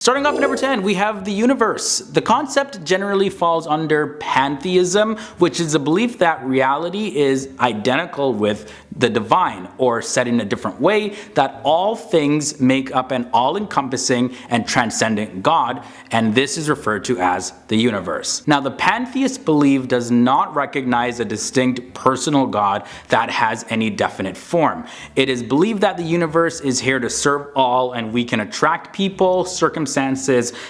Starting off at number 10, we have the universe. The concept generally falls under pantheism, which is a belief that reality is identical with the divine, or said in a different way, that all things make up an all-encompassing and transcendent God, and this is referred to as the universe. Now, the pantheist belief does not recognize a distinct personal God that has any definite form. It is believed that the universe is here to serve all, and we can attract people, circumstances,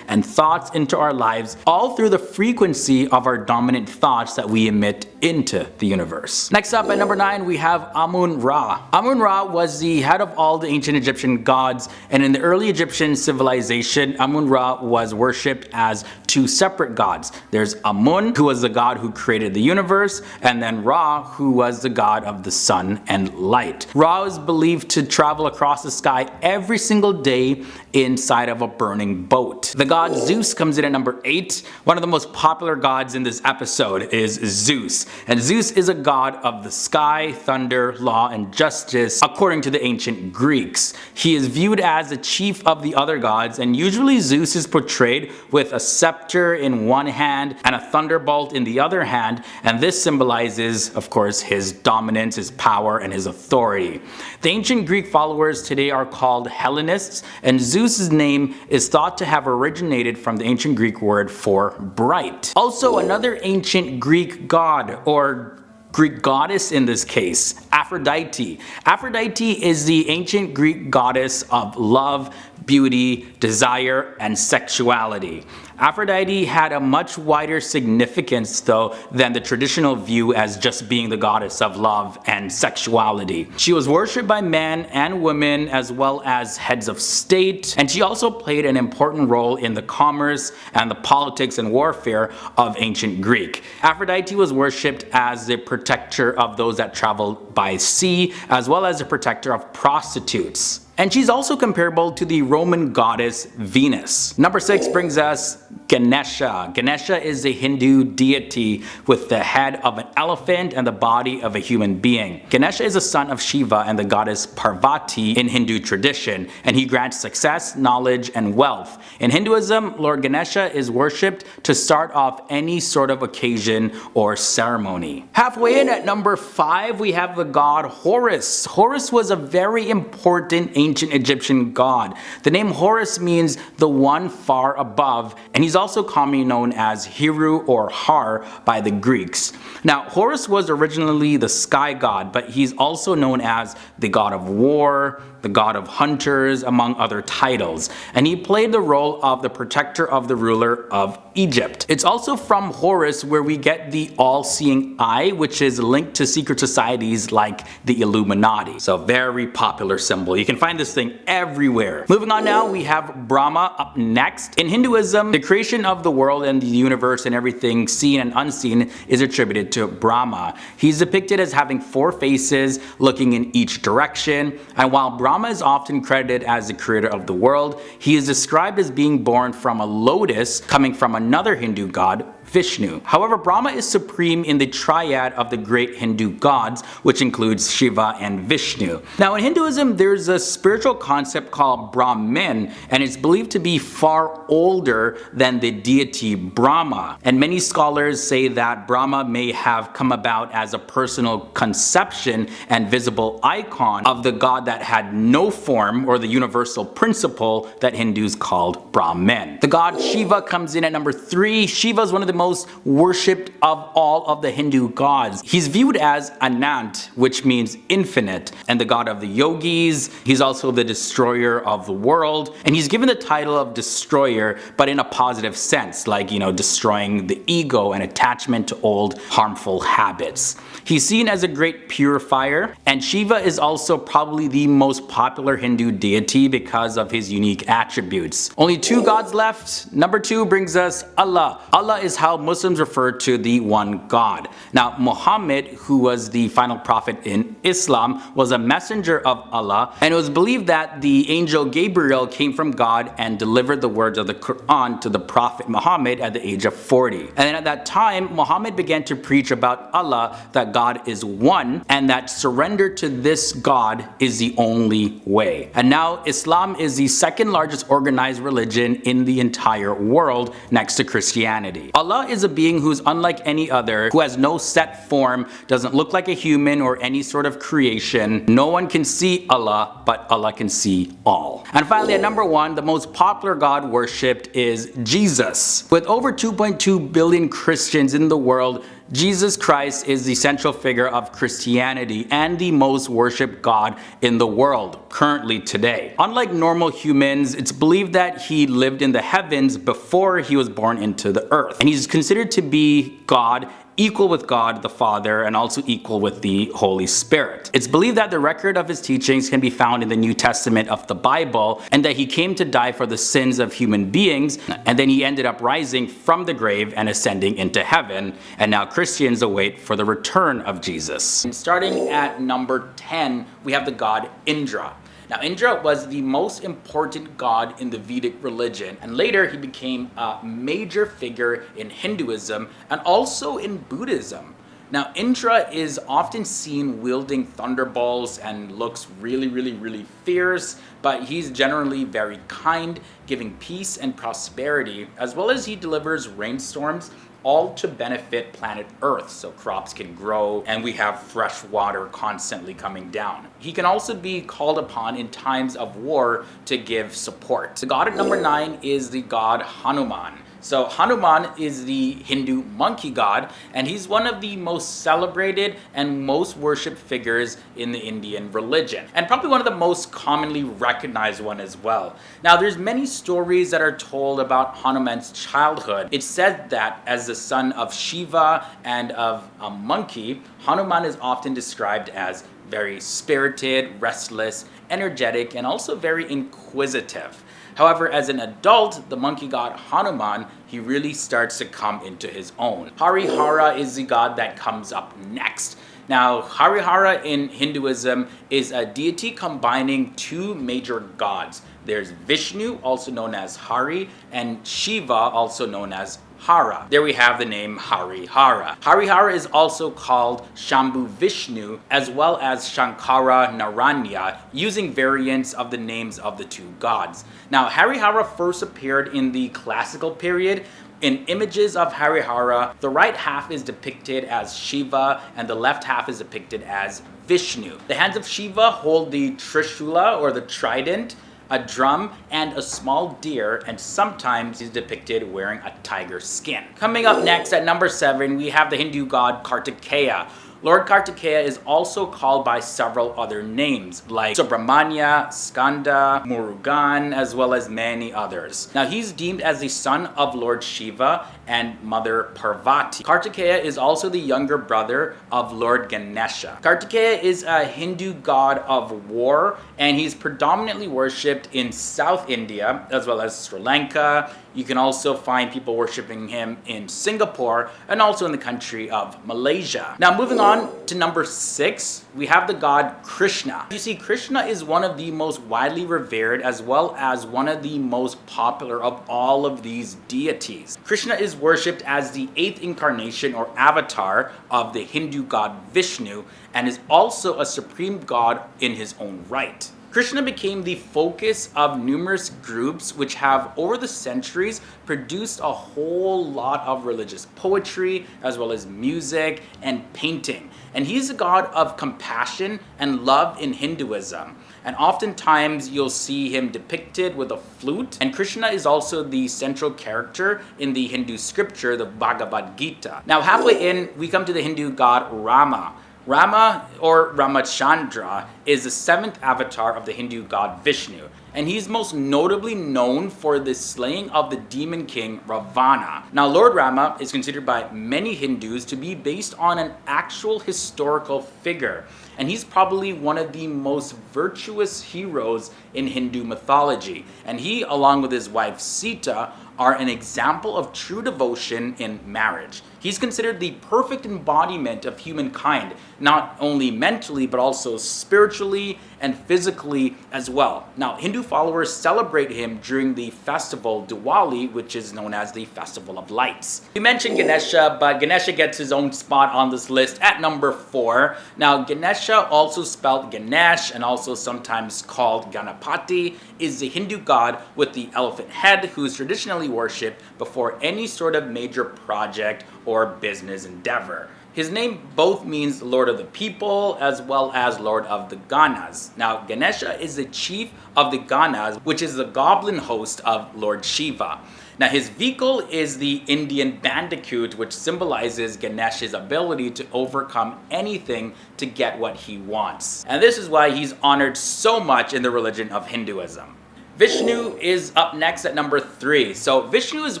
and thoughts into our lives all through the frequency of our dominant thoughts that we emit into the universe. Next up at number 9, we have Amun-Ra. Amun-Ra was the head of all the ancient Egyptian gods, and in the early Egyptian civilization, Amun-Ra was worshipped as two separate gods. There's Amun, who was the god who created the universe, and then Ra, who was the god of the sun and light. Ra is believed to travel across the sky every single day inside of a burning boat. The god Zeus comes in at number 8. One of the most popular gods in this episode is Zeus. And Zeus is a god of the sky, thunder, law, and justice according to the ancient Greeks. He is viewed as the chief of the other gods, and usually Zeus is portrayed with a scepter in one hand and a thunderbolt in the other hand, and this symbolizes, of course, his dominance, his power, and his authority. The ancient Greek followers today are called Hellenists, and Zeus's name is thought to have originated from the ancient Greek word for bright. Also, another ancient Greek god, or Greek goddess in this case, Aphrodite. Aphrodite is the ancient Greek goddess of love, beauty, desire, and sexuality. Aphrodite had a much wider significance though than the traditional view as just being the goddess of love and sexuality. She was worshipped by men and women as well as heads of state, and she also played an important role in the commerce and the politics and warfare of ancient Greek. Aphrodite was worshipped as the protector of those that traveled by sea, as well as the protector of prostitutes. And she's also comparable to the Roman goddess Venus. Number 6 brings us Ganesha. Ganesha is a Hindu deity with the head of an elephant and the body of a human being. Ganesha is a son of Shiva and the goddess Parvati in Hindu tradition, and he grants success, knowledge, and wealth. In Hinduism, Lord Ganesha is worshipped to start off any sort of occasion or ceremony. Halfway in at number 5, we have the god Horus. Horus was a very important ancient Egyptian god. The name Horus means the one far above, and he's also commonly known as Heru or Har by the Greeks. Now, Horus was originally the sky god, but he's also known as the god of war, the god of hunters, among other titles, and he played the role of the protector of the ruler of Egypt. It's also from Horus where we get the all-seeing eye, which is linked to secret societies like the Illuminati. So very popular symbol. You can find this thing everywhere. Moving on now, we have Brahma up next. In Hinduism, the creation of the world and the universe and everything seen and unseen is attributed to Brahma. He's depicted as having 4 faces looking in each direction, and while Brahma is often credited as the creator of the world, he is described as being born from a lotus coming from another Hindu god, Vishnu. However, Brahma is supreme in the triad of the great Hindu gods, which includes Shiva and Vishnu. Now, in Hinduism, there's a spiritual concept called Brahman, and it's believed to be far older than the deity Brahma. And many scholars say that Brahma may have come about as a personal conception and visible icon of the god that had no form, or the universal principle that Hindus called Brahman. The god Shiva comes in at number 3. Shiva is one of the most worshipped of all of the Hindu gods. He's viewed as Anant, which means infinite, and the god of the yogis. He's also the destroyer of the world, and he's given the title of destroyer, but in a positive sense, like, destroying the ego and attachment to old harmful habits. He's seen as a great purifier, and Shiva is also probably the most popular Hindu deity because of his unique attributes. Only 2 gods left. Number 2 brings us Allah. Allah is how how Muslims refer to the one God. Now, Muhammad, who was the final prophet in Islam, was a messenger of Allah, and it was believed that the angel Gabriel came from God and delivered the words of the Quran to the prophet Muhammad at the age of 40. And then at that time, Muhammad began to preach about Allah, that God is one, and that surrender to this God is the only way. And now Islam is the second largest organized religion in the entire world, next to Christianity. Allah is a being who's unlike any other, who has no set form, doesn't look like a human or any sort of creation. No one can see Allah, but Allah can see all. And finally, at number 1, the most popular God worshipped is Jesus. With over 2.2 billion Christians in the world, Jesus Christ is the central figure of Christianity and the most worshipped God in the world currently today. Unlike normal humans, it's believed that he lived in the heavens before he was born into the earth. And he's considered to be God, equal with God the Father, and also equal with the Holy Spirit. It's believed that the record of his teachings can be found in the New Testament of the Bible, and that he came to die for the sins of human beings, and then he ended up rising from the grave and ascending into heaven, and now Christians await for the return of Jesus. And starting at number 10, we have the god Indra. Now, Indra was the most important god in the Vedic religion, and later he became a major figure in Hinduism and also in Buddhism. Now, Indra is often seen wielding thunderbolts and looks really fierce, but he's generally very kind, giving peace and prosperity, as well as he delivers rainstorms, all to benefit planet Earth so crops can grow and we have fresh water constantly coming down. He can also be called upon in times of war to give support. The god at number 9 is the god Hanuman. So Hanuman is the Hindu monkey god, and he's one of the most celebrated and most worshipped figures in the Indian religion, and probably one of the most commonly recognized one as well. Now, there's many stories that are told about Hanuman's childhood. It's said that as the son of Shiva and of a monkey, Hanuman is often described as very spirited, restless, energetic, and also very inquisitive. However, as an adult, the monkey god Hanuman, he really starts to come into his own. Harihara is the god that comes up next. Now, Harihara in Hinduism is a deity combining two major gods. There's Vishnu, also known as Hari, and Shiva, also known as Hara. There we have the name Harihara. Harihara is also called Shambhu Vishnu as well as Shankara Narayana, using variants of the names of the two gods. Now, Harihara first appeared in the classical period. In images of Harihara, the right half is depicted as Shiva and the left half is depicted as Vishnu. The hands of Shiva hold the Trishula or the trident, a drum, and a small deer, and sometimes he's depicted wearing a tiger skin. Coming up next at number 7, we have the Hindu god Kartikeya. Lord Kartikeya is also called by several other names like Subramanya, Skanda, Murugan, as well as many others. Now, he's deemed as the son of Lord Shiva and Mother Parvati. Kartikeya is also the younger brother of Lord Ganesha. Kartikeya is a Hindu god of war, and he's predominantly worshipped in South India as well as Sri Lanka. You can also find people worshiping him in Singapore and also in the country of Malaysia. Now, moving on to number 6, we have the god Krishna. You see, Krishna is one of the most widely revered as well as one of the most popular of all of these deities. Krishna is worshipped as the 8th incarnation or avatar of the Hindu god Vishnu and is also a supreme god in his own right. Krishna became the focus of numerous groups which have, over the centuries, produced a whole lot of religious poetry, as well as music and painting. And he's a god of compassion and love in Hinduism. And oftentimes you'll see him depicted with a flute. And Krishna is also the central character in the Hindu scripture, the Bhagavad Gita. Now, halfway in, we come to the Hindu god Rama. Rama or Ramachandra, is the seventh avatar of the Hindu god Vishnu, and he's most notably known for the slaying of the demon king Ravana. Now, Lord Rama is considered by many Hindus to be based on an actual historical figure, and he's probably one of the most virtuous heroes in Hindu mythology. And he, along with his wife Sita, are an example of true devotion in marriage. He's considered the perfect embodiment of humankind, not only mentally, but also spiritually and physically as well. Now, Hindu followers celebrate him during the festival Diwali, which is known as the Festival of Lights. We mentioned Ganesha, but Ganesha gets his own spot on this list at number 4. Now, Ganesha, also spelled Ganesh and also sometimes called Ganapati, is the Hindu god with the elephant head who is traditionally worshipped before any sort of major project or business endeavor. His name both means Lord of the People as well as Lord of the Ganas. Now, Ganesha is the chief of the Ganas, which is the goblin host of Lord Shiva. Now, his vehicle is the Indian bandicoot, which symbolizes Ganesha's ability to overcome anything to get what he wants. And this is why he's honored so much in the religion of Hinduism. Vishnu is up next at number 3. So Vishnu is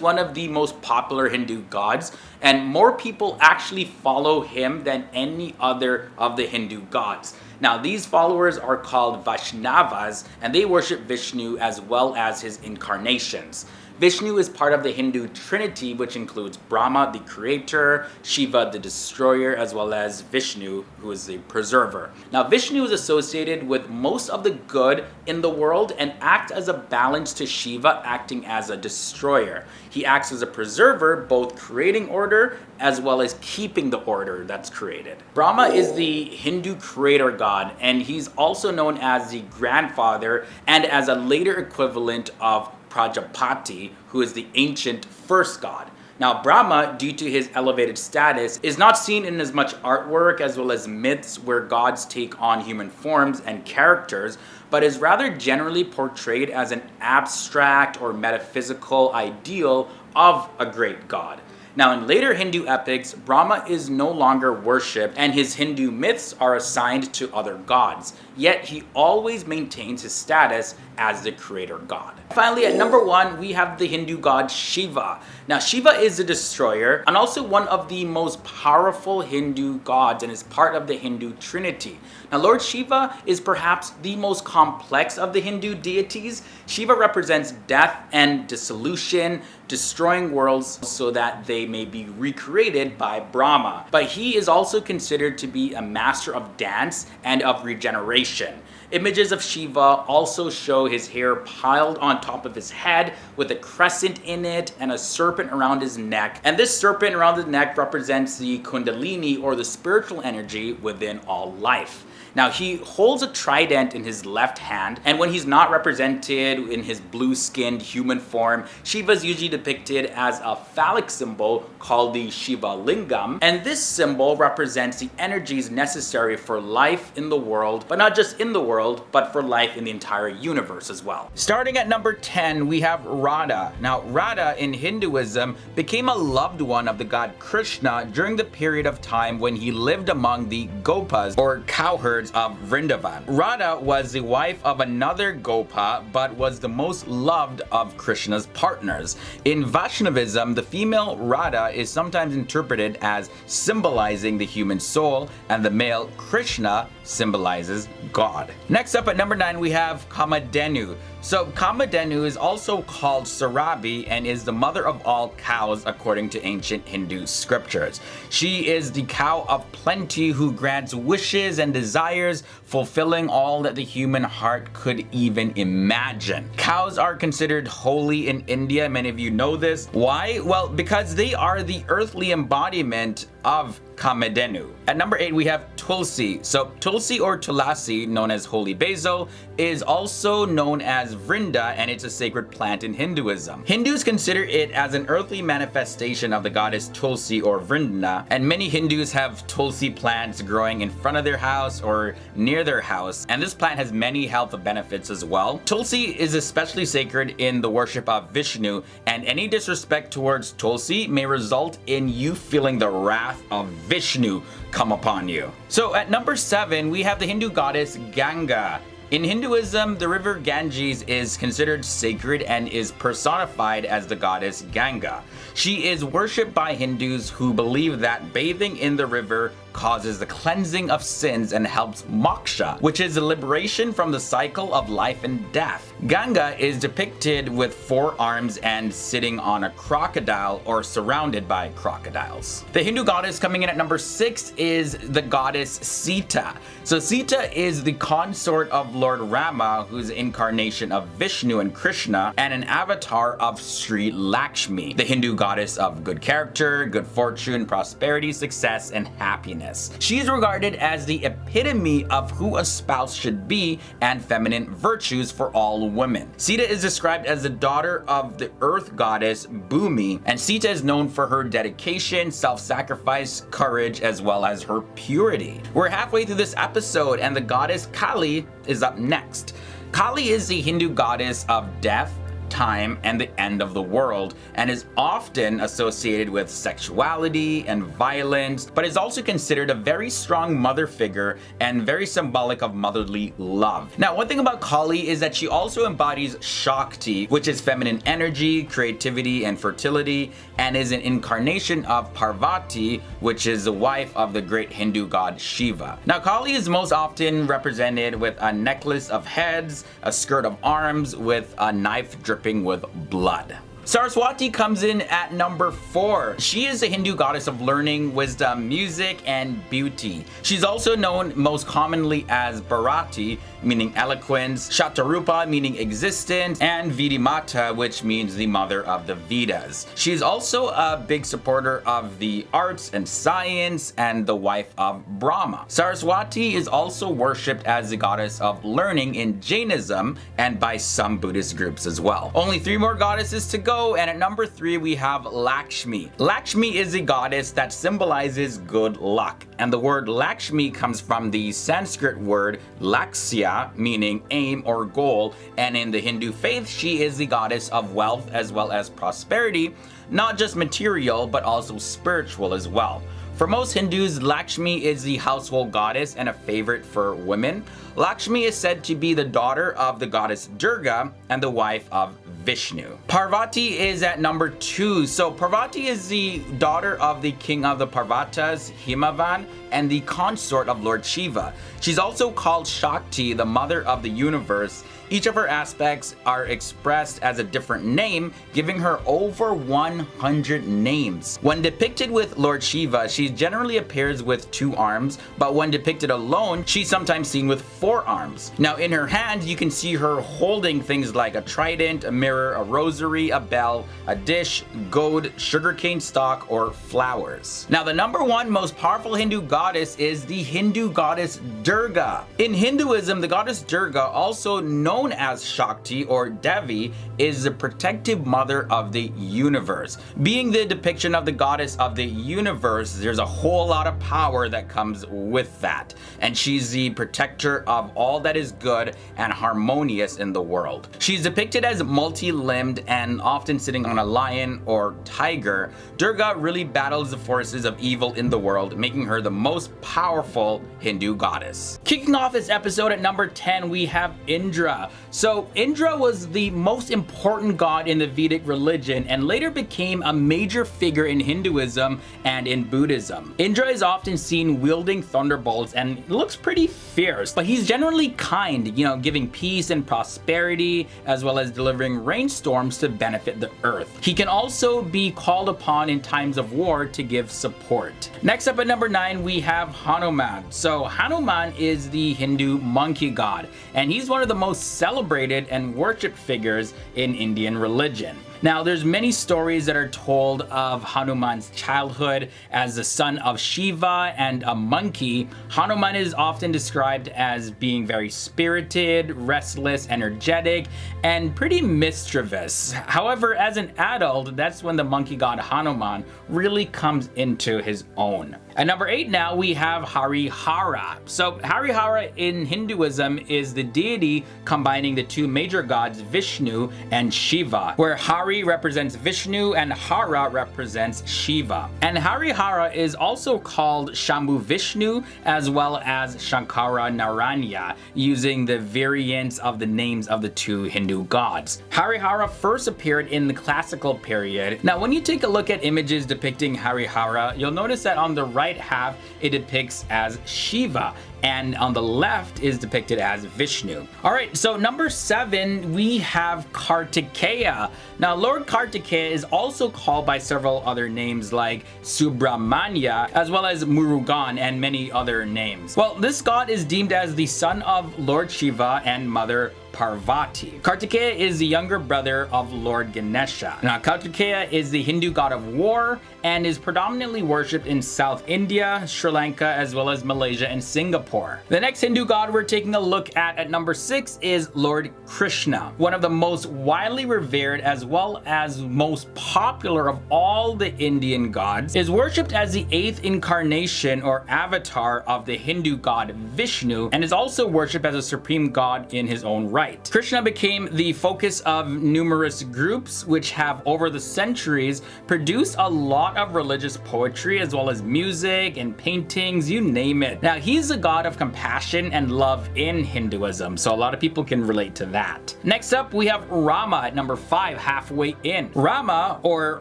one of the most popular Hindu gods, and more people actually follow him than any other of the Hindu gods. Now, these followers are called Vaishnavas, and they worship Vishnu as well as his incarnations. Vishnu is part of the Hindu trinity, which includes Brahma, the creator, Shiva, the destroyer, as well as Vishnu, who is the preserver. Now, Vishnu is associated with most of the good in the world and acts as a balance to Shiva, acting as a destroyer. He acts as a preserver, both creating order as well as keeping the order that's created. Brahma is the Hindu creator god, and he's also known as the grandfather and as a later equivalent of Prajapati, who is the ancient first god. Now, Brahma, due to his elevated status, is not seen in as much artwork as well as myths where gods take on human forms and characters, but is rather generally portrayed as an abstract or metaphysical ideal of a great god. Now, in later Hindu epics, Brahma is no longer worshipped and his Hindu myths are assigned to other gods, yet he always maintains his status as the creator god. Finally, at number 1, we have the Hindu god Shiva. Now, Shiva is the destroyer and also one of the most powerful Hindu gods and is part of the Hindu trinity. Now, Lord Shiva is perhaps the most complex of the Hindu deities. Shiva represents death and dissolution, destroying worlds so that they may be recreated by Brahma. But he is also considered to be a master of dance and of regeneration. Images of Shiva also show his hair piled on top of his head with a crescent in it and a serpent around his neck. And this serpent around his neck represents the Kundalini, or the spiritual energy within all life. Now, he holds a trident in his left hand, and when he's not represented in his blue-skinned human form, Shiva is usually depicted as a phallic symbol called the Shiva Lingam, and this symbol represents the energies necessary for life in the world, but not just in the world, but for life in the entire universe as well. Starting at number 10, we have Radha. Now, Radha in Hinduism became a loved one of the god Krishna during the period of time when he lived among the Gopas, or cowherds of Vrindavan. Radha was the wife of another Gopa, but was the most loved of Krishna's partners. In Vaishnavism, the female Radha is sometimes interpreted as symbolizing the human soul, and the male Krishna symbolizes God. Next up at number 9, we have Kamadhenu. So Kamadhenu is also called Sarabi and is the mother of all cows according to ancient Hindu scriptures. She is the cow of plenty who grants wishes and desires, fulfilling all that the human heart could even imagine. Cows are considered holy in India. Many of you know this. Why? Well, because they are the earthly embodiment of Kamadhenu. At number 8, we have Tulsi. So Tulsi, or Tulasi, known as holy basil, is also known as Vrinda, and it's a sacred plant in Hinduism. Hindus consider it as an earthly manifestation of the goddess Tulsi or Vrinda, and many Hindus have Tulsi plants growing in front of their house or near their house, and this plant has many health benefits as well. Tulsi is especially sacred in the worship of Vishnu, and any disrespect towards Tulsi may result in you feeling the wrath of Vishnu come upon you. So at number 7, we have the Hindu goddess Ganga. In Hinduism, the river Ganges is considered sacred and is personified as the goddess Ganga. She is worshipped by Hindus who believe that bathing in the river causes the cleansing of sins and helps moksha, which is the liberation from the cycle of life and death. Ganga is depicted with 4 arms and sitting on a crocodile or surrounded by crocodiles. The Hindu goddess coming in at number 6 is the goddess Sita. So Sita is the consort of Lord Rama, who's an incarnation of Vishnu and Krishna, and an avatar of Sri Lakshmi, the Hindu goddess of good character, good fortune, prosperity, success, and happiness. She is regarded as the epitome of who a spouse should be and feminine virtues for all women. Sita is described as the daughter of the earth goddess Bhumi, and Sita is known for her dedication, self-sacrifice, courage, as well as her purity. We're halfway through this episode, and the goddess Kali is up next. Kali is the Hindu goddess of death, time, and the end of the world, and is often associated with sexuality and violence, but is also considered a very strong mother figure and very symbolic of motherly love. Now, one thing about Kali is that she also embodies Shakti, which is feminine energy, creativity, and fertility, and is an incarnation of Parvati, which is the wife of the great Hindu god Shiva. Now, Kali is most often represented with a necklace of heads, a skirt of arms, with a knife dripping with blood. Saraswati comes in at number 4. She is a Hindu goddess of learning, wisdom, music, and beauty. She's also known most commonly as Bharati, meaning eloquence, Shatarupa, meaning existence, and Vidimata, which means the mother of the Vedas. She's also a big supporter of the arts and science and the wife of Brahma. Saraswati is also worshipped as the goddess of learning in Jainism and by some Buddhist groups as well. Only 3 more goddesses to go, and at number 3 we have Lakshmi. Lakshmi is a goddess that symbolizes good luck, and the word Lakshmi comes from the Sanskrit word Lakshya, meaning aim or goal, and in the Hindu faith she is the goddess of wealth as well as prosperity, not just material but also spiritual as well. For most Hindus, Lakshmi is the household goddess and a favorite for women. Lakshmi is said to be the daughter of the goddess Durga and the wife of Vishnu. Parvati is at number 2. So Parvati is the daughter of the king of the Parvatas, Himavan, and the consort of Lord Shiva. She's also called Shakti, the mother of the universe. Each of her aspects are expressed as a different name, giving her over 100 names. When depicted with Lord Shiva, she generally appears with 2 arms, but when depicted alone, she's sometimes seen with 4 arms. Now in her hand, you can see her holding things like a trident, a mirror, a rosary, a bell, a dish, goad, sugarcane stalk, or flowers. Now the number 1 most powerful Hindu goddess is the Hindu goddess Durga. In Hinduism, the goddess Durga, also known as Shakti or Devi, is the protective mother of the universe. Being the depiction of the goddess of the universe, there's a whole lot of power that comes with that. And she's the protector of all that is good and harmonious in the world. She's depicted as multi-limbed and often sitting on a lion or tiger. Durga really battles the forces of evil in the world, making her the most powerful Hindu goddess. Kicking off this episode at number 10, we have Indra. So Indra was the most important god in the Vedic religion and later became a major figure in Hinduism and in Buddhism. Indra is often seen wielding thunderbolts and looks pretty fierce, but he's generally kind, giving peace and prosperity as well as delivering rainstorms to benefit the earth. He can also be called upon in times of war to give support. Next up at number 9, we have Hanuman. So Hanuman is the Hindu monkey god, and he's one of the most celebrated and worshipped figures in Indian religion. Now, there's many stories that are told of Hanuman's childhood as the son of Shiva and a monkey. Hanuman is often described as being very spirited, restless, energetic, and pretty mischievous. However, as an adult, that's when the monkey god Hanuman really comes into his own. At number 8 now, we have Harihara. So Harihara in Hinduism is the deity combining the two major gods Vishnu and Shiva, where Hari represents Vishnu and Hara represents Shiva. And Harihara is also called Shambhu Vishnu as well as Shankara Narayana, using the variants of the names of the two Hindu gods. Harihara first appeared in the classical period. Now, when you take a look at images depicting Harihara, you'll notice that on the right half it depicts as Shiva, and on the left is depicted as Vishnu. Alright, so number 7, we have Kartikeya. Now, Lord Kartikeya is also called by several other names like Subramanya, as well as Murugan and many other names. Well, this god is deemed as the son of Lord Shiva and Mother Parvati. Kartikeya is the younger brother of Lord Ganesha. Now, Kartikeya is the Hindu god of war and is predominantly worshipped in South India, Sri Lanka, as well as Malaysia and Singapore. The next Hindu god we're taking a look at number 6 is Lord Krishna, one of the most widely revered as well as most popular of all the Indian gods, is worshipped as the 8th incarnation or avatar of the Hindu god Vishnu, and is also worshipped as a supreme god in his own right. Krishna became the focus of numerous groups which have over the centuries produced a lot of religious poetry as well as music and paintings, you name it. Now, he's a god of compassion and love in Hinduism, so a lot of people can relate to that. Next up, we have Rama at number 5, halfway in. Rama, or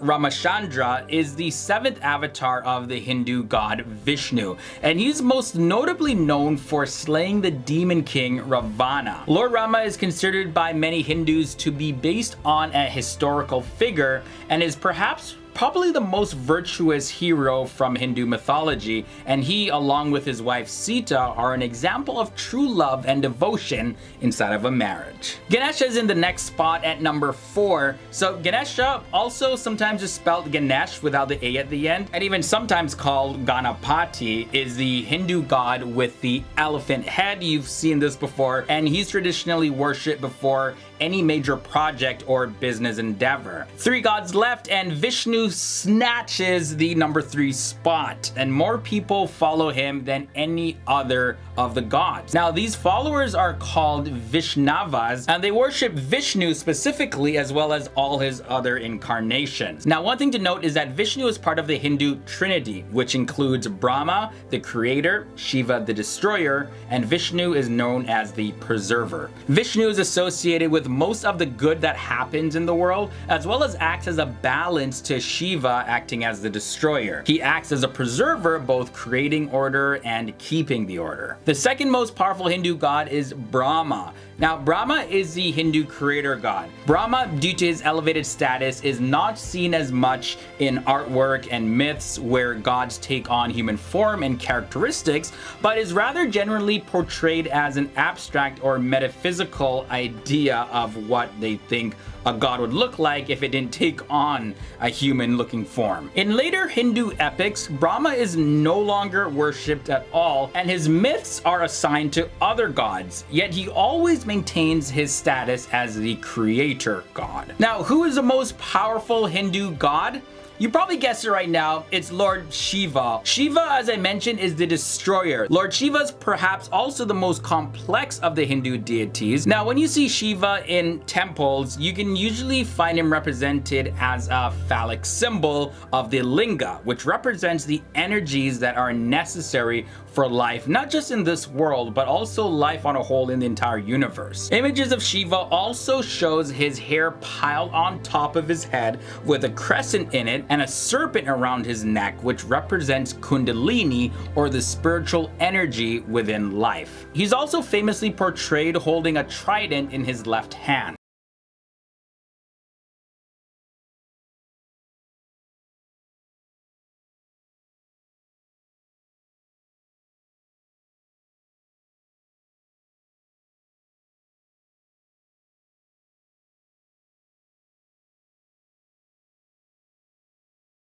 Ramachandra, is the 7th avatar of the Hindu god Vishnu, and he's most notably known for slaying the demon king Ravana. Lord Rama is considered by many Hindus to be based on a historical figure and is probably the most virtuous hero from Hindu mythology, and he, along with his wife Sita, are an example of true love and devotion inside of a marriage. Ganesha is in the next spot at number 4. So Ganesha, also sometimes is spelled Ganesh without the A at the end, and even sometimes called Ganapati, is the Hindu god with the elephant head. You've seen this before, and he's traditionally worshipped before any major project or business endeavor. 3 gods left, and Vishnu snatches the number 3 spot, and more people follow him than any other of the gods. Now, these followers are called Vishnavas, and they worship Vishnu specifically as well as all his other incarnations. Now, one thing to note is that Vishnu is part of the Hindu Trinity, which includes Brahma, the creator, Shiva, the destroyer, and Vishnu is known as the preserver. Vishnu is associated with most of the good that happens in the world, as well as acts as a balance to Shiva acting as the destroyer. He acts as a preserver, both creating order and keeping the order. The second most powerful Hindu god is Brahma. Now, Brahma is the Hindu creator god. Brahma, due to his elevated status, is not seen as much in artwork and myths where gods take on human form and characteristics, but is rather generally portrayed as an abstract or metaphysical idea of what they think a god would look like if it didn't take on a human-looking form. In later Hindu epics, Brahma is no longer worshipped at all, and his myths are assigned to other gods, yet he always maintains his status as the creator god. Now, who is the most powerful Hindu god? You probably guessed it right now, it's Lord Shiva. Shiva, as I mentioned, is the destroyer. Lord Shiva is perhaps also the most complex of the Hindu deities. Now, when you see Shiva in temples, you can usually find him represented as a phallic symbol of the linga, which represents the energies that are necessary for life, not just in this world, but also life on a whole in the entire universe. Images of Shiva also shows his hair piled on top of his head with a crescent in it and a serpent around his neck, which represents Kundalini, or the spiritual energy within life. He's also famously portrayed holding a trident in his left hand.